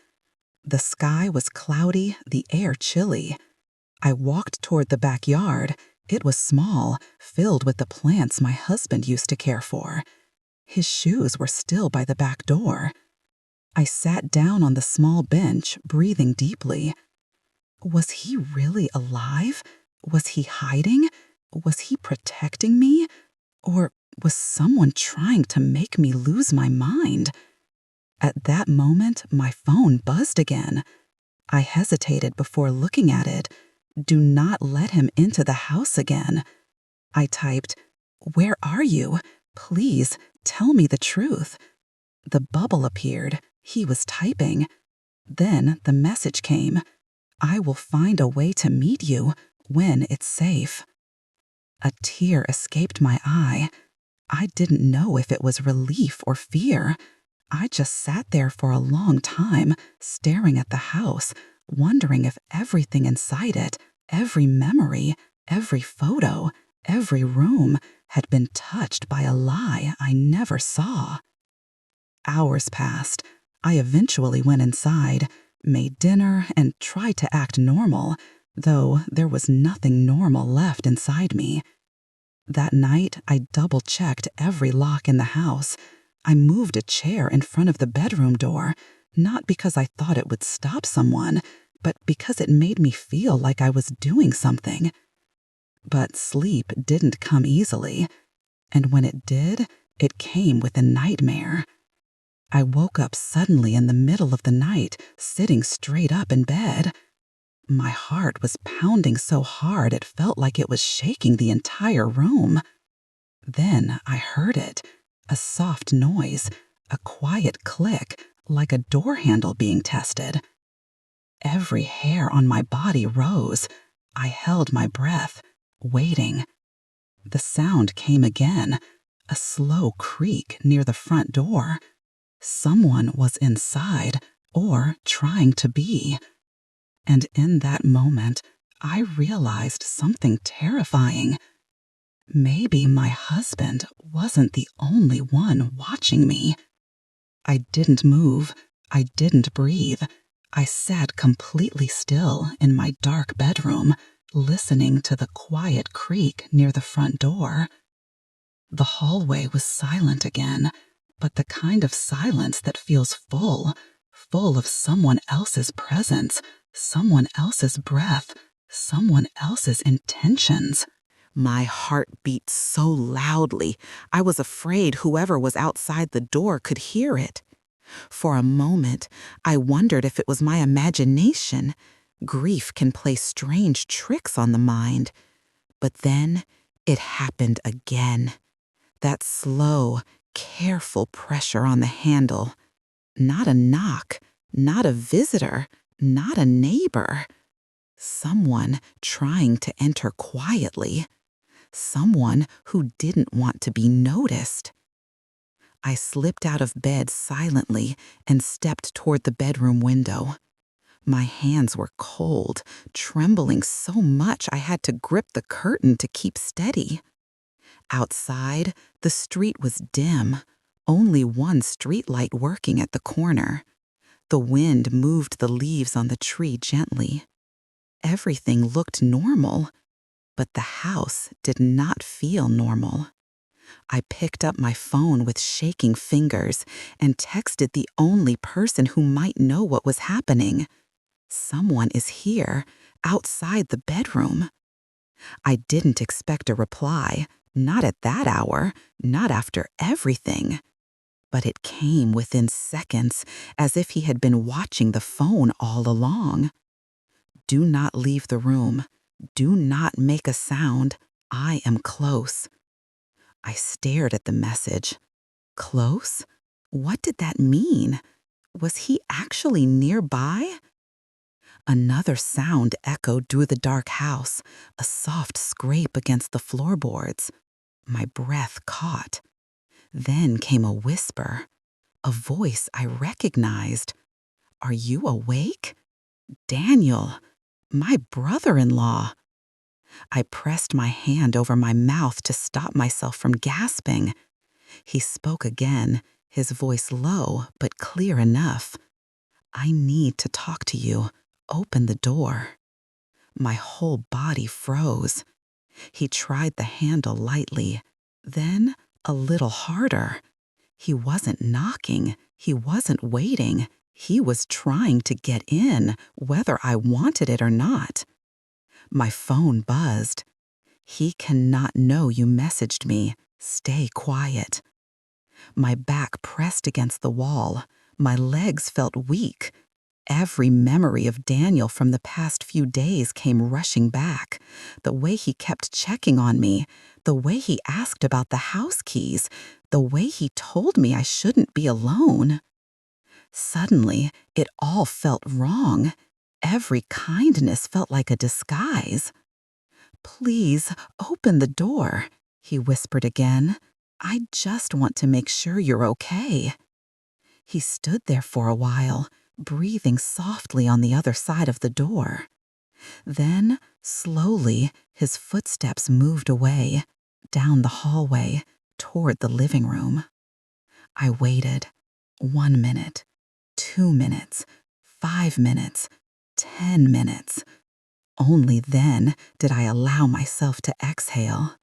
The sky was cloudy, the air chilly. I walked toward the backyard. It was small, filled with the plants my husband used to care for. His shoes were still by the back door. I sat down on the small bench, breathing deeply. Was he really alive? Was he hiding? Was he protecting me? Or was someone trying to make me lose my mind? At that moment, my phone buzzed again. I hesitated before looking at it. Do not let him into the house again. I typed, "Where are you? Please, tell me the truth." The bubble appeared. He was typing. Then the message came. I will find a way to meet you when it's safe. A tear escaped my eye. I didn't know if it was relief or fear. I just sat there for a long time, staring at the house, wondering if everything inside it, every memory, every photo, every room, had been touched by a lie I never saw. Hours passed. I eventually went inside, made dinner, and tried to act normal, though there was nothing normal left inside me. That night, I double-checked every lock in the house. I moved a chair in front of the bedroom door, not because I thought it would stop someone, but because it made me feel like I was doing something. But sleep didn't come easily, and when it did, it came with a nightmare. I woke up suddenly in the middle of the night, sitting straight up in bed. My heart was pounding so hard it felt like it was shaking the entire room. Then I heard it, a soft noise, a quiet click, like a door handle being tested. Every hair on my body rose. I held my breath. waiting. The sound came again, a slow creak near the front door. Someone was inside, or trying to be. And in that moment, I realized something terrifying. Maybe my husband wasn't the only one watching me. I didn't move. I didn't breathe. I sat completely still in my dark bedroom, listening to the quiet creak near the front door. The hallway was silent again, but the kind of silence that feels full of someone else's presence, someone else's breath, someone else's intentions. My heart beat so loudly, I was afraid whoever was outside the door could hear it. For a moment, I wondered if it was my imagination. Grief can play strange tricks on the mind. But then it happened again. That slow, careful pressure on the handle. Not a knock, not a visitor, not a neighbor. Someone trying to enter quietly. Someone who didn't want to be noticed. I slipped out of bed silently and stepped toward the bedroom window. My hands were cold, trembling so much I had to grip the curtain to keep steady. Outside, the street was dim, only one street light working at the corner. The wind moved the leaves on the tree gently. Everything looked normal, but the house did not feel normal. I picked up my phone with shaking fingers and texted the only person who might know what was happening. Someone is here, outside the bedroom. I didn't expect a reply, not at that hour, not after everything. But it came within seconds, as if he had been watching the phone all along. Do not leave the room. Do not make a sound. I am close. I stared at the message. Close? What did that mean? Was he actually nearby? Another sound echoed through the dark house, a soft scrape against the floorboards. My breath caught. Then came a whisper, a voice I recognized. Are you awake? Daniel, my brother-in-law. I pressed my hand over my mouth to stop myself from gasping. He spoke again, his voice low but clear enough. I need to talk to you. Open the door. My whole body froze. He tried the handle lightly, then a little harder. He wasn't knocking. He wasn't waiting. He was trying to get in, whether I wanted it or not. My phone buzzed. He cannot know you messaged me. Stay quiet. My back pressed against the wall. My legs felt weak. Every memory of Daniel from the past few days came rushing back. The way he kept checking on me, the way he asked about the house keys, the way he told me I shouldn't be alone. Suddenly, it all felt wrong. Every kindness felt like a disguise. Please, open the door, he whispered again. I just want to make sure you're okay. He stood there for a while, breathing softly on the other side of the door. Then, slowly, his footsteps moved away, down the hallway, toward the living room. I waited. 1 minute, 2 minutes, 5 minutes, 10 minutes. Only then did I allow myself to exhale.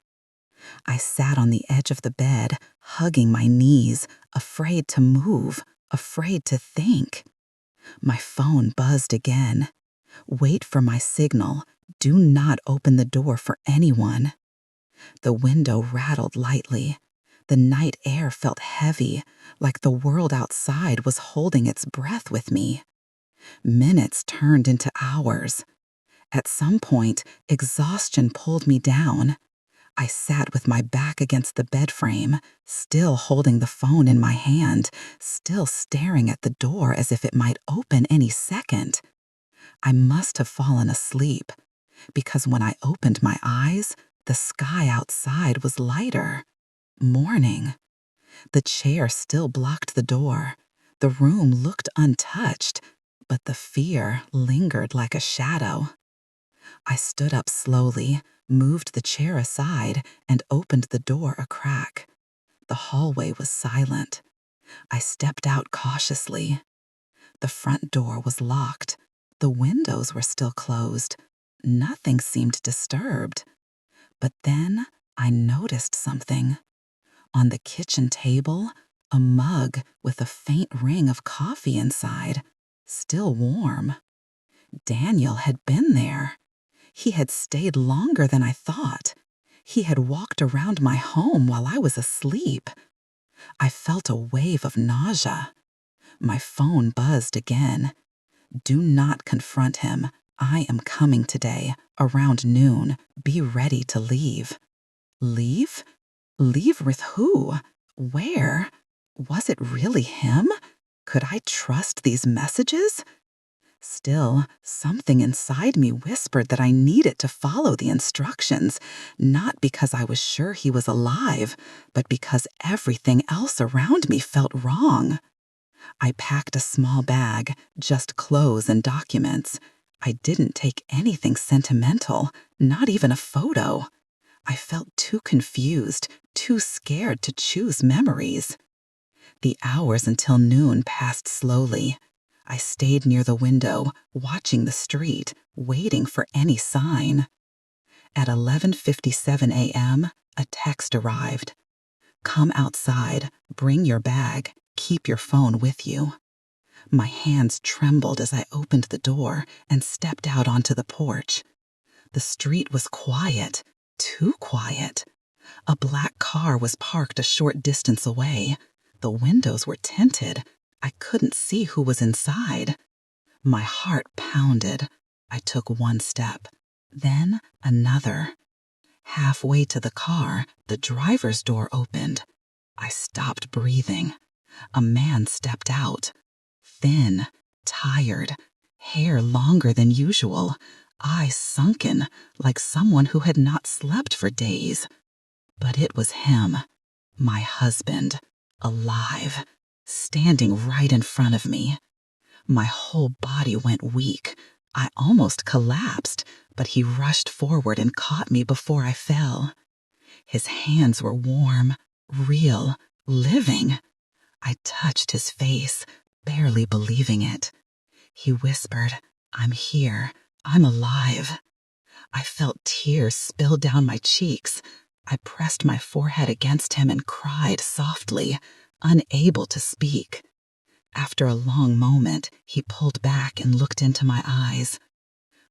I sat on the edge of the bed, hugging my knees, afraid to move, afraid to think. My phone buzzed again. Wait for my signal. Do not open the door for anyone. The window rattled lightly. The night air felt heavy, like the world outside was holding its breath with me. Minutes turned into hours. At some point, exhaustion pulled me down. I sat with my back against the bed frame, still holding the phone in my hand, still staring at the door as if it might open any second. I must have fallen asleep, because when I opened my eyes, The sky outside was lighter. Morning. The chair still blocked the door. The room looked untouched, but the fear lingered like a shadow. I stood up slowly, moved the chair aside, and opened the door a crack. The hallway was silent. I stepped out cautiously. The front door was locked. The windows were still closed. Nothing seemed disturbed. But then I noticed something. On the kitchen table, a mug with a faint ring of coffee inside, still warm. Daniel had been there. He had stayed longer than I thought. He had walked around my home while I was asleep. I felt a wave of nausea. My phone buzzed again. Do not confront him. I am coming today, around noon. Be ready to leave. Leave? Leave with who? Where? Was it really him? Could I trust these messages? Still, something inside me whispered that I needed to follow the instructions, not because I was sure he was alive, but because everything else around me felt wrong. I packed a small bag, just clothes and documents. I didn't take anything sentimental, not even a photo. I felt too confused, too scared to choose memories. The hours until noon passed slowly. I stayed near the window, watching the street, waiting for any sign. At 11:57 a.m., a text arrived. Come outside, bring your bag, keep your phone with you. My hands trembled as I opened the door and stepped out onto the porch. The street was quiet, too quiet. A black car was parked a short distance away. The windows were tinted. I couldn't see who was inside. My heart pounded. I took one step, then another. Halfway to the car, the driver's door opened. I stopped breathing. A man stepped out. Thin, tired, hair longer than usual, eyes sunken, like someone who had not slept for days. But it was him, my husband, alive, standing right in front of me. My whole body went weak. I almost collapsed, but he rushed forward and caught me before I fell. His hands were warm, real, living. I touched his face, barely believing it. He whispered, "I'm here. I'm alive." I felt tears spill down my cheeks. I pressed my forehead against him and cried softly, unable to speak. After a long moment, he pulled back and looked into my eyes.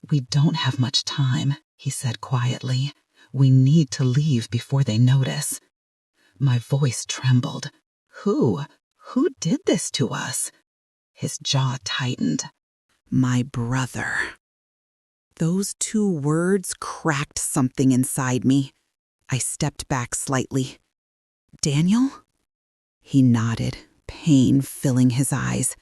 "We don't have much time," he said quietly. "We need to leave before they notice." My voice trembled. Who? Who did this to us? His jaw tightened. My brother. Those two words cracked something inside me. I stepped back slightly. "Daniel?" He nodded, pain filling his eyes.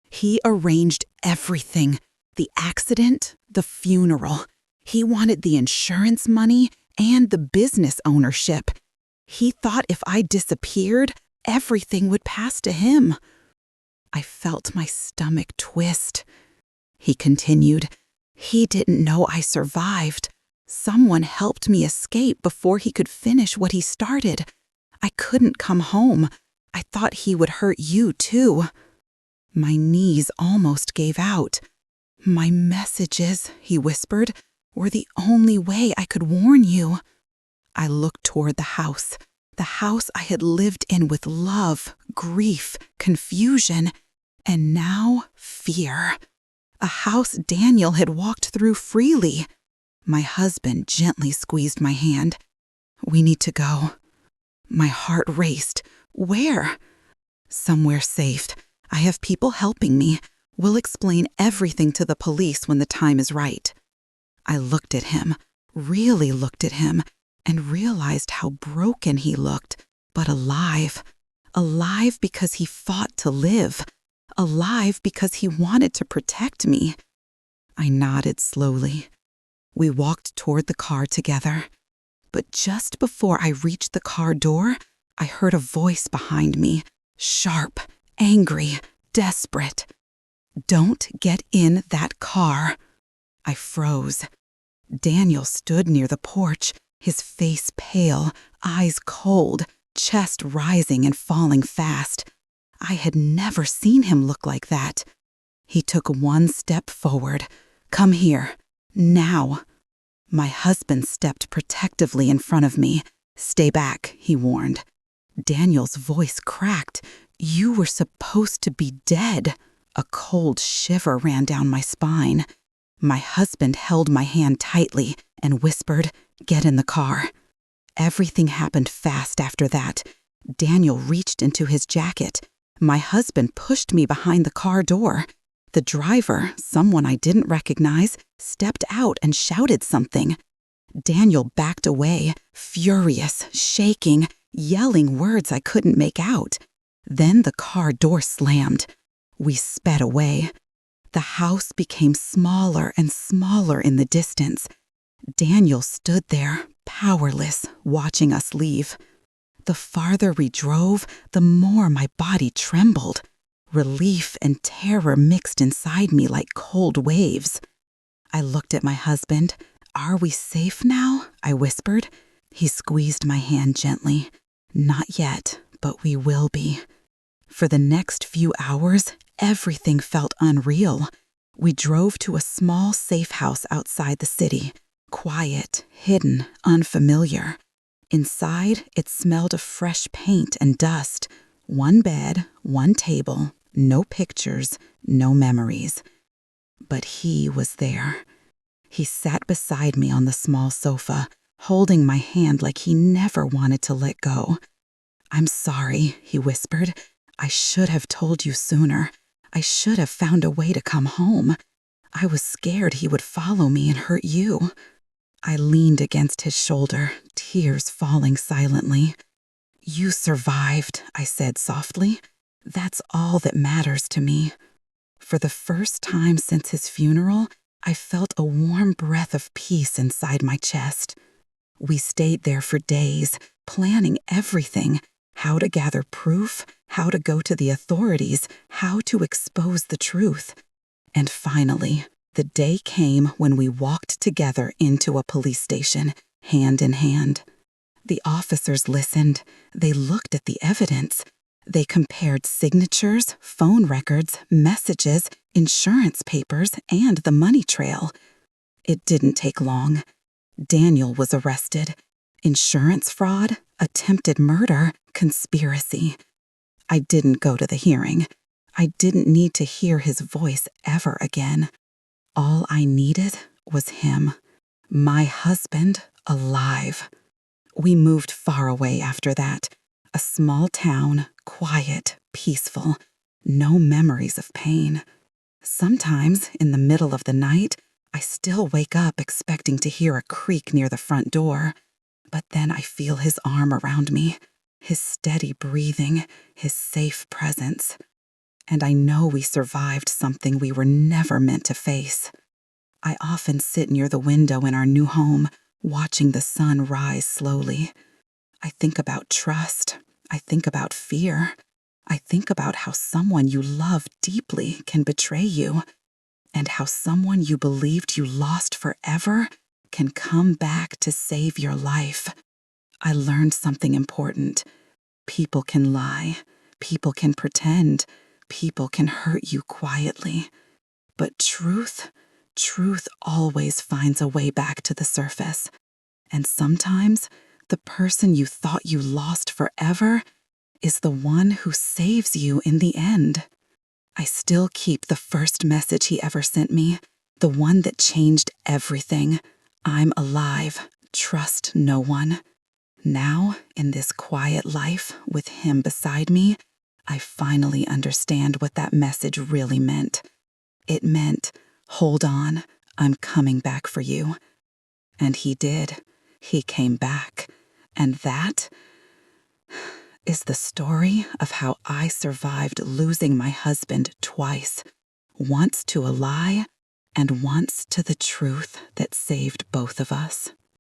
He arranged everything. The accident, the funeral. He wanted the insurance money and the business ownership. He thought if I disappeared, everything would pass to him. I felt my stomach twist. He continued, "He didn't know I survived. Someone helped me escape before he could finish what he started. I couldn't come home. I thought he would hurt you too." My knees almost gave out. "My messages," he whispered, "were the only way I could warn you." I looked toward the house I had lived in with love, grief, confusion, and now fear. A house Daniel had walked through freely. My husband gently squeezed my hand. "We need to go." My heart raced. Where? "Somewhere safe. I have people helping me. We'll explain everything to the police when the time is right." I looked at him, really looked at him, and realized how broken he looked, but alive. Alive because he fought to live. Alive because he wanted to protect me. I nodded slowly. We walked toward the car together. But just before I reached the car door, I heard a voice behind me, sharp, angry, desperate. "Don't get in that car." I froze. Daniel stood near the porch, his face pale, eyes cold, chest rising and falling fast. I had never seen him look like that. He took one step forward. "Come here. Now." My husband stepped protectively in front of me. "Stay back," he warned. Daniel's voice cracked. "You were supposed to be dead." A cold shiver ran down my spine. My husband held my hand tightly and whispered, "Get in the car." Everything happened fast after that. Daniel reached into his jacket. My husband pushed me behind the car door. The driver, someone I didn't recognize, stepped out and shouted something. Daniel backed away, furious, shaking, yelling words I couldn't make out. Then the car door slammed. We sped away. The house became smaller and smaller in the distance. Daniel stood there, powerless, watching us leave. The farther we drove, the more my body trembled. Relief and terror mixed inside me like cold waves. I looked at my husband. "Are we safe now?" I whispered. He squeezed my hand gently. "Not yet, but we will be." For the next few hours, everything felt unreal. We drove to a small safe house outside the city. Quiet, hidden, unfamiliar. Inside, it smelled of fresh paint and dust. One bed, one table, no pictures, no memories. But he was there. He sat beside me on the small sofa, holding my hand like he never wanted to let go. "I'm sorry," he whispered. "I should have told you sooner. I should have found a way to come home. I was scared he would follow me and hurt you." I leaned against his shoulder, tears falling silently. "You survived," I said softly. "That's all that matters to me." For the first time since his funeral, I felt a warm breath of peace inside my chest. We stayed there for days, planning everything: how to gather proof, how to go to the authorities, how to expose the truth. And finally, the day came when we walked together into a police station, hand in hand. The officers listened. They looked at the evidence. They compared signatures, phone records, messages, insurance papers, and the money trail. It didn't take long. Daniel was arrested. Insurance fraud, attempted murder, conspiracy. I didn't go to the hearing. I didn't need to hear his voice ever again. All I needed was him, my husband, alive. We moved far away after that. A small town, quiet, peaceful, no memories of pain. Sometimes, in the middle of the night, I still wake up expecting to hear a creak near the front door. But then I feel his arm around me, his steady breathing, his safe presence. And I know we survived something we were never meant to face. I often sit near the window in our new home, watching the sun rise slowly. I think about trust. I think about fear. I think about how someone you love deeply can betray you, and how someone you believed you lost forever can come back to save your life. I learned something important. People can lie. People can pretend. People can hurt you quietly. But truth always finds a way back to the surface. And sometimes, the person you thought you lost forever is the one who saves you in the end. I still keep the first message he ever sent me, the one that changed everything. "I'm alive. Trust no one." Now, in this quiet life with him beside me, I finally understand what that message really meant. It meant, hold on, I'm coming back for you. And he did. He came back. And that is the story of how I survived losing my husband twice, once to a lie and once to the truth that saved both of us.